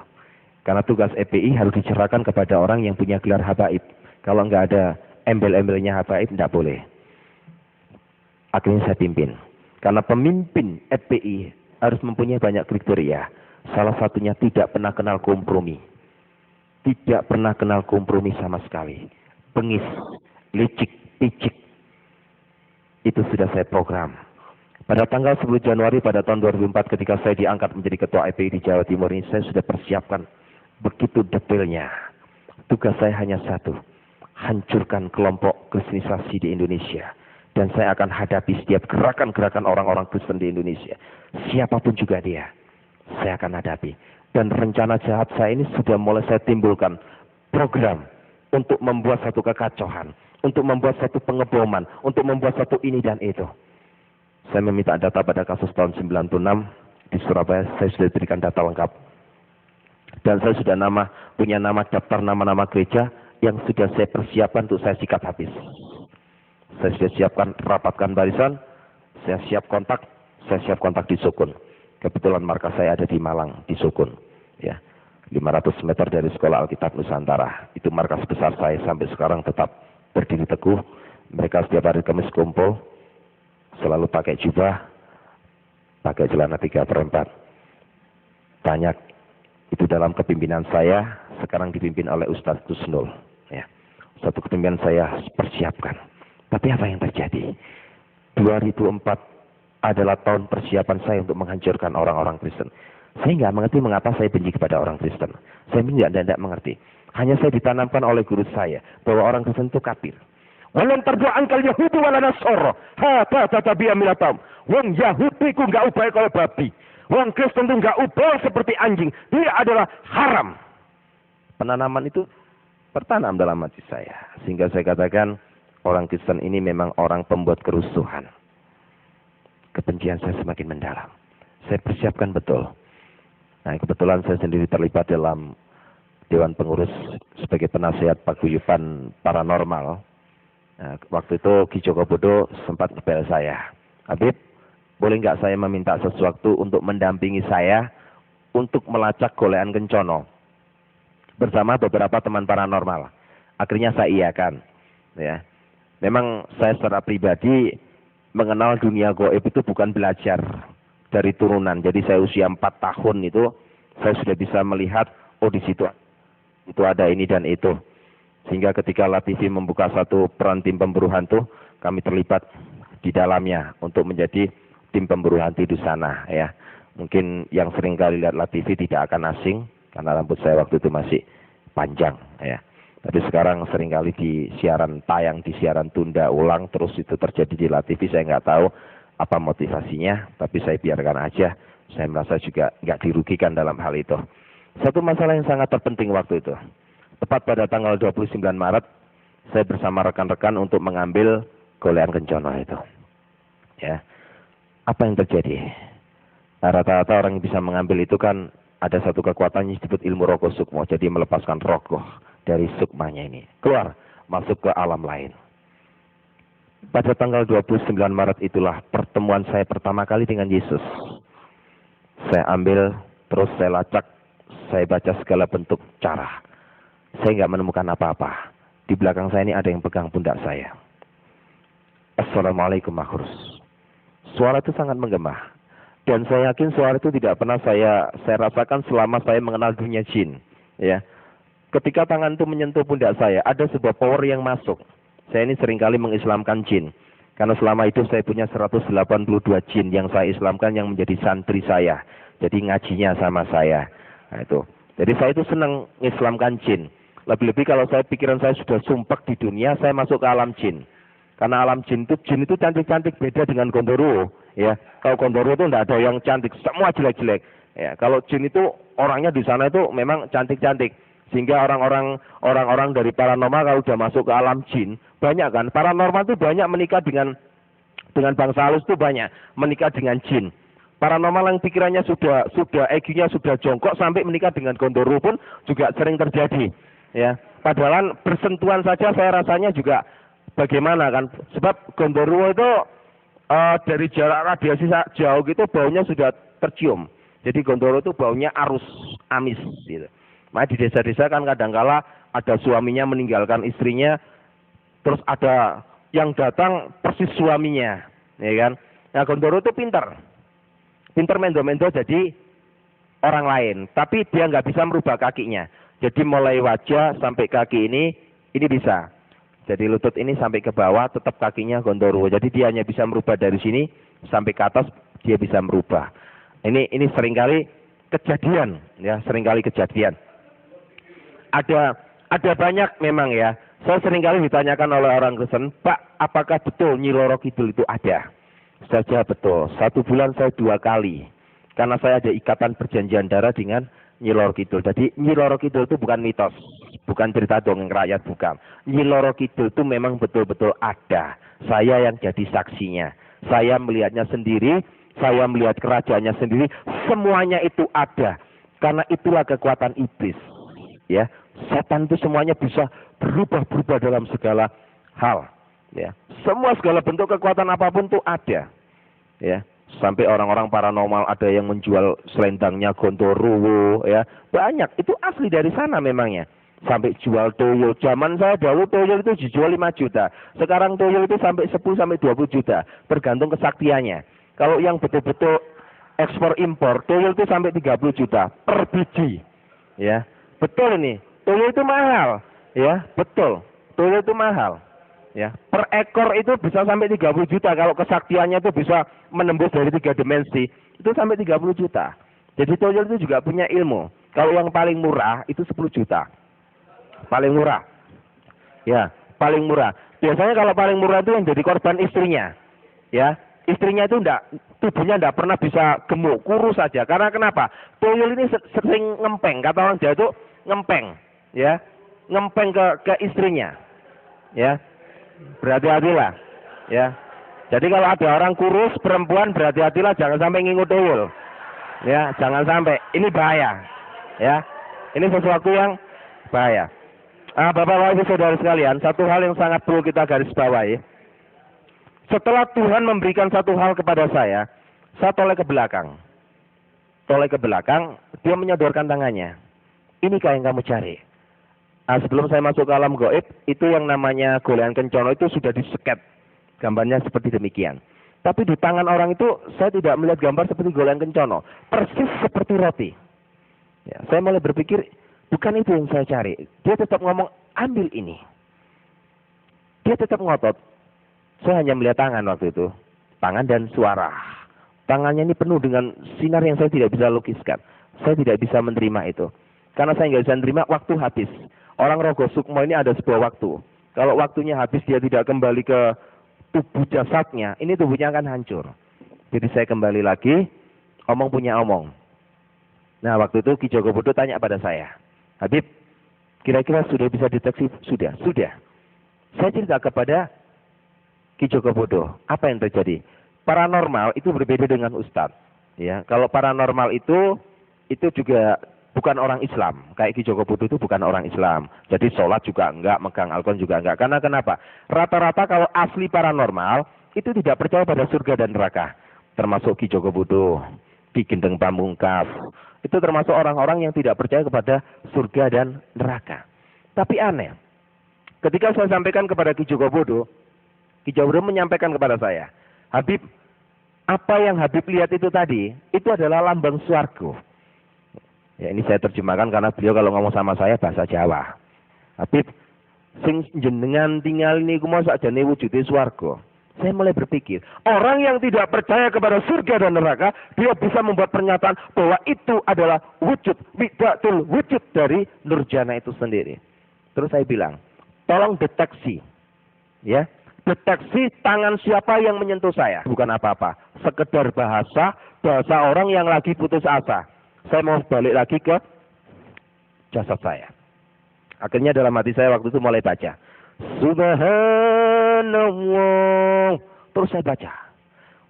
Karena tugas EPI harus diserahkan kepada orang yang punya gelar habaib. Kalau nggak ada embel-embelnya habaib, tidak boleh. Akhirnya saya pimpin. Karena pemimpin EPI harus mempunyai banyak kriteria. Salah satunya tidak pernah kenal kompromi. Tidak pernah kenal kompromi sama sekali. Bengis, licik, picik. Itu sudah saya program. Pada tanggal 10 Januari pada tahun 2004 ketika saya diangkat menjadi ketua EPI di Jawa Timur ini, saya sudah persiapkan begitu detailnya. Tugas saya hanya satu, hancurkan kelompok kristenisasi di Indonesia. Dan saya akan hadapi setiap gerakan-gerakan orang-orang Kristen di Indonesia. Siapapun juga dia, saya akan hadapi. Dan rencana jahat saya ini sudah mulai saya timbulkan program untuk membuat satu kekacauan, untuk membuat satu pengeboman, untuk membuat satu ini dan itu. Saya meminta data pada kasus tahun 96 di Surabaya, saya sudah berikan data lengkap. Dan saya sudah punya nama daftar nama-nama gereja yang sudah saya persiapkan untuk saya sikat habis. Saya sudah siapkan, rapatkan barisan, Saya siap kontak di Sukun. Kebetulan markas saya ada di Malang, di Sukun. Ya, 500 meter dari Sekolah Alkitab Nusantara. Itu markas besar saya sampai sekarang tetap berdiri teguh. Mereka setiap hari Kamis kumpul, selalu pakai jubah, pakai celana 3/4. Banyak itu dalam kepimpinan saya, sekarang dipimpin oleh Ustadz Kusnul. Ya. Satu kepimpinan saya persiapkan. Tapi apa yang terjadi? 2004 adalah tahun persiapan saya untuk menghancurkan orang-orang Kristen. Saya nggak mengerti mengapa saya benci kepada orang Kristen. Saya tidak mengerti. Hanya saya ditanamkan oleh guru saya bahwa orang Kristen itu kafir. Walau terdoan kal Yahudi wala Nasoro. Hata tatabiya minatam. Wong Yahudi ku nggak ubah kalau babi. Wong Kristen itu nggak ubah seperti anjing. Dia adalah haram. Penanaman itu tertanam dalam hati saya. Sehingga saya katakan orang Kristen ini memang orang pembuat kerusuhan. Kebencian saya semakin mendalam. Saya persiapkan betul. Nah, kebetulan saya sendiri terlibat dalam Dewan Pengurus sebagai penasihat paguyuban paranormal. Nah, waktu itu Ki Joko Bodo sempat ngepel saya. Habib, boleh nggak saya meminta sesuatu untuk mendampingi saya untuk melacak golekan Kencono bersama beberapa teman paranormal. Akhirnya saya iakan. Ya, memang saya secara pribadi mengenal dunia goib itu bukan belajar dari turunan. Jadi saya usia 4 tahun itu saya sudah bisa melihat, oh di situ itu ada ini dan itu. Sehingga ketika LATV membuka satu peran tim pemburu hantu, kami terlibat di dalamnya untuk menjadi tim pemburu hantu di sana. Ya, mungkin yang sering kali lihat LATV tidak akan asing karena rambut saya waktu itu masih panjang. Ya, tapi sekarang sering kali di siaran tayang, di siaran tunda ulang, terus itu terjadi di LATV. Saya nggak tahu apa motivasinya, tapi saya biarkan aja. Saya merasa juga nggak dirugikan dalam hal itu. Satu masalah yang sangat terpenting waktu itu. Tepat pada tanggal 29 Maret, saya bersama rekan-rekan untuk mengambil golekan Kencono itu. Ya, apa yang terjadi? Nah, rata-rata orang yang bisa mengambil itu kan ada satu kekuatan yang disebut ilmu rogo sukmo. Jadi melepaskan rogo dari sukmanya ini. Keluar, masuk ke alam lain. Pada tanggal 29 Maret itulah pertemuan saya pertama kali dengan Yesus. Saya ambil, terus saya lacak, saya baca segala bentuk cara. Saya nggak menemukan apa-apa. Di belakang saya ini ada yang pegang pundak saya. Assalamualaikum Makhurus. Suara itu sangat menggema. Dan saya yakin suara itu tidak pernah saya rasakan selama saya mengenal dunia jin. Ya. Ketika tangan itu menyentuh pundak saya, ada sebuah power yang masuk. Saya ini seringkali mengislamkan jin. Karena selama itu saya punya 182 jin yang saya islamkan yang menjadi santri saya. Jadi ngajinya sama saya. Nah, itu. Jadi saya itu senang mengislamkan jin. Lebih-lebih kalau pikiran saya sudah sumpek di dunia, saya masuk ke alam jin. Karena alam jin itu cantik-cantik, beda dengan Gondoruo. Ya, kalau Gondoruo itu tidak ada yang cantik, semua jelek-jelek. Ya, kalau jin itu orangnya di sana itu memang cantik-cantik. Sehingga orang-orang dari paranormal kalau sudah masuk ke alam jin, banyak kan. Paranormal itu banyak menikah dengan bangsa halus itu banyak menikah dengan jin. Paranormal yang pikirannya sudah EQ-nya sudah jongkok sampai menikah dengan Gondoruo pun juga sering terjadi. Ya, padahal bersentuhan saja saya rasanya juga bagaimana kan? Sebab Gondoruo itu dari jarak radiasi jauh gitu baunya sudah tercium. Jadi Gondoruo itu baunya arus amis gitu. Makanya di desa-desa kan kadangkala ada suaminya meninggalkan istrinya, terus ada yang datang persis suaminya, ya kan? Nah Gondoruo itu pintar mendo-mendo jadi orang lain, tapi dia nggak bisa merubah kakinya. Jadi mulai wajah sampai kaki ini bisa. Jadi lutut ini sampai ke bawah tetap kakinya Gondoruo. Jadi dia hanya bisa merubah dari sini sampai ke atas dia bisa merubah. Ini seringkali kejadian ya, seringkali kejadian. Ada banyak memang ya. Saya seringkali ditanyakan oleh orang Kristen, Pak, apakah betul Nyi Loro Kidul itu ada? Saja betul. 1 bulan saya 2 kali. Karena saya ada ikatan perjanjian darah dengan Nyi Loro Kidul. Jadi Nyi Loro Kidul itu bukan mitos, bukan cerita dongeng rakyat, bukan. Nyi Loro Kidul itu memang betul-betul ada. Saya yang jadi saksinya. Saya melihatnya sendiri, saya melihat kerajaannya sendiri, semuanya itu ada. Karena itulah kekuatan iblis. Ya, setan itu semuanya bisa berubah-berubah dalam segala hal. Ya, segala bentuk kekuatan apapun itu ada. ya. Sampai orang-orang paranormal ada yang menjual selendangnya Gondoruo, ya. Banyak, itu asli dari sana memangnya. Sampai jual toyol. Zaman saya dahulu toyol itu dijual 5 juta. Sekarang toyol itu sampai 10 sampai 20 juta, tergantung kesaktiannya. Kalau yang betul-betul ekspor impor, toyol itu sampai 30 juta per biji. Ya. Betul ini. Toyol itu mahal, ya. Betul. Toyol itu mahal. Ya, per ekor itu bisa sampai 30 juta. Kalau kesaktiannya itu bisa menembus dari 3 dimensi, itu sampai 30 juta. Jadi toyol itu juga punya ilmu. Kalau yang paling murah itu 10 juta. Paling murah. Ya, paling murah. Biasanya kalau paling murah itu yang jadi korban istrinya. Ya, istrinya itu tubuhnya enggak pernah bisa gemuk, kurus saja. Karena kenapa? Toyol ini sering ngempeng. Kata orang Jawa itu ngempeng, ya. Ngempeng ke istrinya. Ya. Berhati-hatilah, ya. Jadi kalau ada orang kurus perempuan, berhati-hatilah, jangan sampai ngingu toyol, ya, jangan sampai. Ini bahaya, ya. Ini sesuatu yang bahaya. Bapak-bapak, ibu, saudara sekalian, satu hal yang sangat perlu kita garis bawahi. Setelah Tuhan memberikan satu hal kepada saya toleh ke belakang. Toleh ke belakang, dia menyodorkan tangannya. Inikah yang kamu cari? Sebelum saya masuk ke alam gaib, itu yang namanya golean kencono itu sudah diseket. Gambarnya seperti demikian. Tapi di tangan orang itu, saya tidak melihat gambar seperti golean kencono. Persis seperti roti. Ya, saya mulai berpikir, bukan itu yang saya cari. Dia tetap ngomong, ambil ini. Dia tetap ngotot. Saya hanya melihat tangan waktu itu. Tangan dan suara. Tangannya ini penuh dengan sinar yang saya tidak bisa lukiskan. Saya tidak bisa menerima itu. Karena saya nggak bisa menerima, waktu habis. Orang Rogo Sukmo ini ada sebuah waktu. Kalau waktunya habis, dia tidak kembali ke tubuh jasadnya, ini tubuhnya akan hancur. Jadi saya kembali lagi, omong punya omong. Nah, waktu itu Ki Jogobodo tanya pada saya, Habib, kira-kira sudah bisa deteksi? Sudah. Saya cerita kepada Ki Jogobodo, apa yang terjadi? Paranormal itu berbeda dengan Ustadz. Ya, kalau paranormal itu juga bukan orang Islam. Kayak Ki Jogobodo itu bukan orang Islam. Jadi sholat juga enggak, megang Al-Quran juga enggak. Karena kenapa? Rata-rata kalau asli paranormal, itu tidak percaya pada surga dan neraka. Termasuk Ki Jogobodo, Ki Gendeng Pamungkas. Itu termasuk orang-orang yang tidak percaya kepada surga dan neraka. Tapi aneh. Ketika saya sampaikan kepada Ki Jogobodo menyampaikan kepada saya, Habib, apa yang Habib lihat itu tadi, itu adalah lambang swarga. Ya, ini saya terjemahkan karena beliau kalau ngomong sama saya bahasa Jawa. Habib, sing jenengan tinggal ini kumo sakjane wujude swarga. Saya mulai berpikir, orang yang tidak percaya kepada surga dan neraka, dia bisa membuat pernyataan bahwa itu adalah wujud, widatul wujud dari Nurjana itu sendiri. Terus saya bilang, tolong deteksi, ya, deteksi tangan siapa yang menyentuh saya. Bukan apa-apa, sekedar bahasa orang yang lagi putus asa. Saya mau balik lagi ke jasad saya. Akhirnya dalam hati saya waktu itu mulai baca. Subhanallah. Terus saya baca.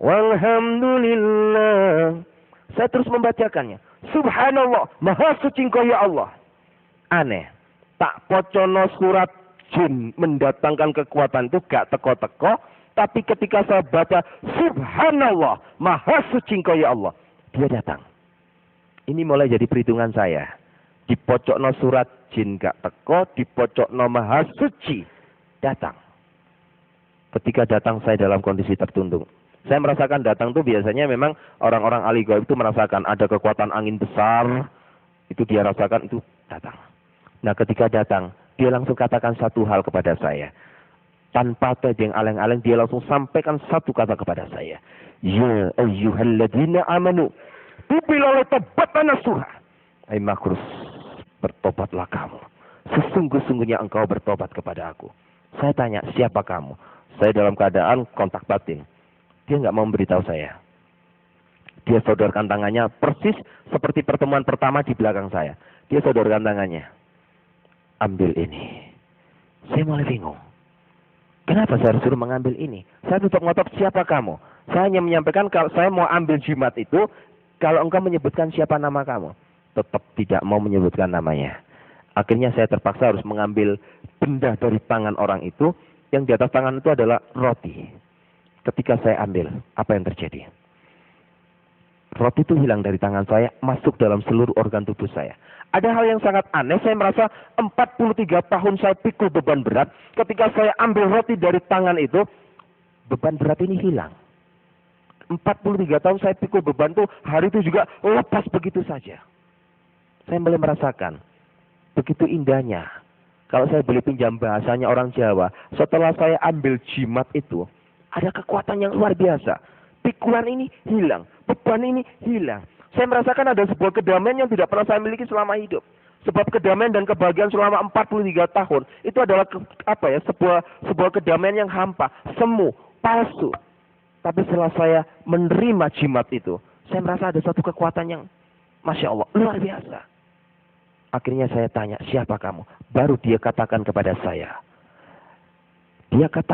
Walhamdulillah. Saya terus membacakannya. Subhanallah. Maha suci Engkau ya Allah. Aneh. Tak pocono surat jin mendatangkan kekuatan itu gak teko-teko. Tapi ketika saya baca Subhanallah. Maha suci Engkau ya Allah. Dia datang. Ini mulai jadi perhitungan saya. Di pojokno surat jin gak teko, di pojokno maha suci datang. Ketika datang saya dalam kondisi tertunduk. Saya merasakan datang itu biasanya memang orang-orang ahli gaib itu merasakan ada kekuatan angin besar. Itu dia rasakan, itu datang. Nah, ketika datang, dia langsung katakan satu hal kepada saya. Tanpa tedeng aleng-aleng, dia langsung sampaikan satu kata kepada saya. Ya ayyuhalladzina amanu. Tubilah tobatana surah. Hai makhluk, bertobatlah kamu. Sesungguh-sungguhnya engkau bertobat kepada aku. Saya tanya, siapa kamu? Saya dalam keadaan kontak batin. Dia nggak mau memberitahu saya. Dia sodorkan tangannya persis seperti pertemuan pertama di belakang saya. Dia sodorkan tangannya. Ambil ini. Saya mulai bingung. Kenapa saya harus suruh mengambil ini? Saya tetap ngotot, siapa kamu? Saya hanya menyampaikan kalau saya mau ambil jimat itu, kalau engkau menyebutkan siapa nama kamu, tetap tidak mau menyebutkan namanya. Akhirnya saya terpaksa harus mengambil benda dari tangan orang itu, yang di atas tangan itu adalah roti. Ketika saya ambil, apa yang terjadi? Roti itu hilang dari tangan saya, masuk dalam seluruh organ tubuh saya. Ada hal yang sangat aneh, saya merasa 43 tahun saya pikul beban berat. Ketika saya ambil roti dari tangan itu, beban berat ini hilang. 43 tahun saya pikul beban itu, hari itu juga lepas begitu saja. Saya mulai merasakan, begitu indahnya. Kalau saya boleh pinjam bahasanya orang Jawa, setelah saya ambil jimat itu, ada kekuatan yang luar biasa. Pikulan ini hilang, beban ini hilang. Saya merasakan ada sebuah kedamaian yang tidak pernah saya miliki selama hidup. Sebab kedamaian dan kebahagiaan selama 43 tahun itu adalah sebuah kedamaian yang hampa, semu, palsu. Tapi setelah saya menerima jimat itu, saya merasa ada satu kekuatan yang Masya Allah, luar biasa. Akhirnya saya tanya, siapa kamu? Baru dia katakan kepada saya. Dia katakan